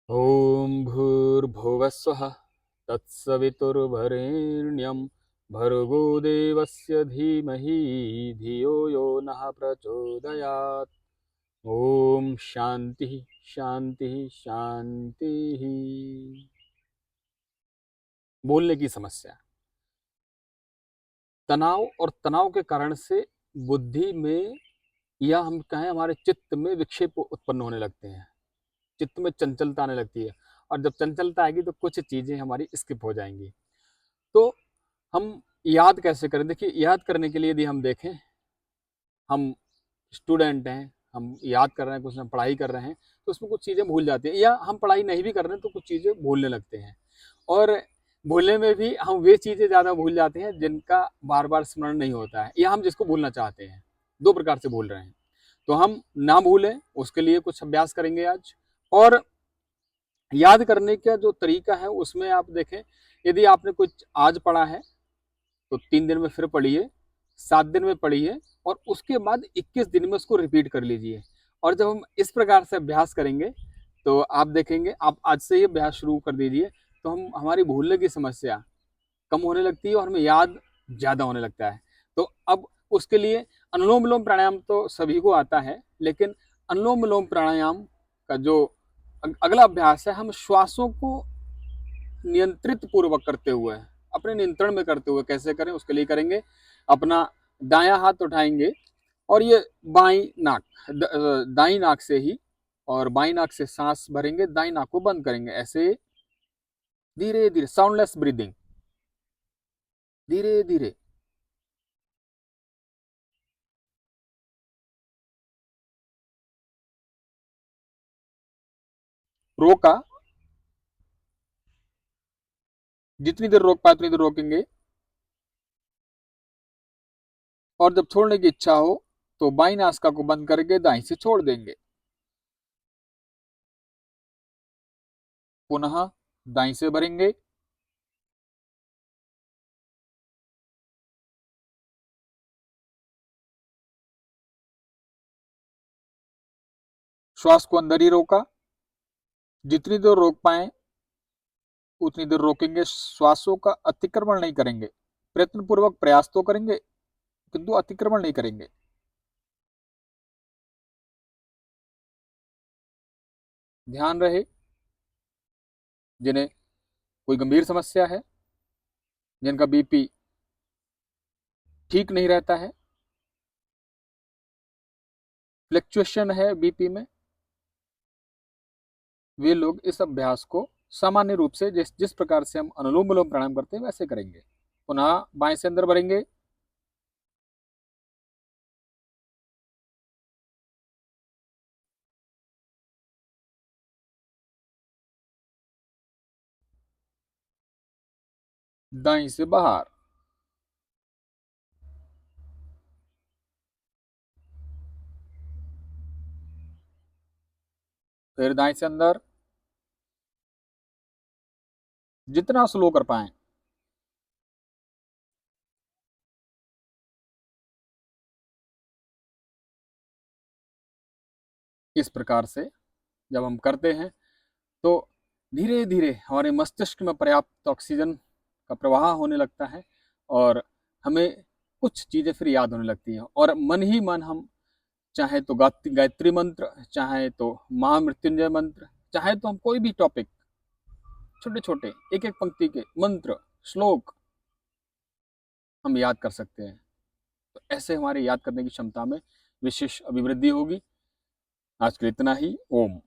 ॐ भूर्भुवस्वः तत्सवितुर्वरेण्यं भर्गो देवस्य धीमहि धियो यो नः प्रचोदयात्। ओम शांति शांति शांति। बोलने की समस्या। तनाव और तनाव के कारण से बुद्धि में या हम कहें हमारे चित्त में विक्षेप उत्पन्न होने लगते हैं। चित्त में चंचलता आने लगती है और जब चंचलता आएगी तो कुछ चीजें हमारी स्किप हो जाएंगी। तो हम याद कैसे करें? देखिए, याद करने के लिए यदि हम देखें, हम स्टूडेंट हैं, हम याद कर रहे हैं, कुछ हम पढ़ाई कर रहे हैं, तो उसमें कुछ चीज़ें भूल जाती हैं, या हम पढ़ाई नहीं भी कर रहे हैं तो कुछ चीज़ें भूलने लगते हैं। और भूलने में भी हम वे चीज़ें ज़्यादा भूल जाते हैं जिनका बार बार स्मरण नहीं होता है, या हम जिसको भूलना चाहते हैं। दो प्रकार से भूल रहे हैं, तो हम ना भूलें उसके लिए कुछ अभ्यास करेंगे आज। और याद करने का जो तरीका है उसमें आप देखें, यदि आपने कुछ आज पढ़ा है तो 3 दिन में फिर पढ़िए, 7 दिन में पढ़िए, और उसके बाद 21 दिन में उसको रिपीट कर लीजिए। और जब हम इस प्रकार से अभ्यास करेंगे तो आप देखेंगे, आप आज से ही अभ्यास शुरू कर दीजिए, तो हम हमारी भूलने की समस्या कम होने लगती है और हमें याद ज़्यादा होने लगता है। तो अब उसके लिए अनुलोम विलोम प्राणायाम तो सभी को आता है, लेकिन अनुलोम विलोम प्राणायाम का जो अगला अभ्यास है, हम श्वासों को नियंत्रित पूर्वक करते हुए, अपने नियंत्रण में करते हुए कैसे करें, उसके लिए करेंगे। अपना दायां हाथ उठाएंगे और ये बाई नाक, दाई नाक से ही, और बाई नाक से सांस भरेंगे, दाई नाक को बंद करेंगे, ऐसे धीरे धीरे, साउंडलेस ब्रीदिंग, धीरे धीरे। रोका, जितनी देर रोक पाए उतनी देर रोकेंगे, और जब छोड़ने की इच्छा हो तो बाई नासिका को बंद करके दाई से छोड़ देंगे। पुनः दाई से भरेंगे, श्वास को अंदर ही रोका, जितनी देर रोक पाए उतनी देर रोकेंगे, श्वासों का अतिक्रमण नहीं करेंगे। प्रयत्न पूर्वक प्रयास तो करेंगे किंतु अतिक्रमण नहीं करेंगे। ध्यान रहे, जिन्हें कोई गंभीर समस्या है, जिनका बीपी ठीक नहीं रहता है, फ्लक्चुएशन है बीपी में, वे लोग इस अभ्यास को सामान्य रूप से जिस जिस प्रकार से हम अनुलोम विलोम प्राणायाम करते हैं वैसे करेंगे। पुनः बाएं से अंदर भरेंगे, दाएं से बाहर, फिर दाएं से अंदर, जितना स्लो कर पाए। इस प्रकार से जब हम करते हैं तो धीरे धीरे हमारे मस्तिष्क में पर्याप्त ऑक्सीजन का प्रवाह होने लगता है, और हमें कुछ चीज़ें फिर याद होने लगती हैं, और मन ही मन हम चाहे तो गायत्री मंत्र, चाहे तो महामृत्युंजय मंत्र, चाहे तो हम कोई भी टॉपिक, छोटे छोटे एक एक पंक्ति के मंत्र, श्लोक हम याद कर सकते हैं। तो ऐसे हमारे याद करने की क्षमता में विशेष अभिवृद्धि होगी। आज के लिए इतना ही। ओम।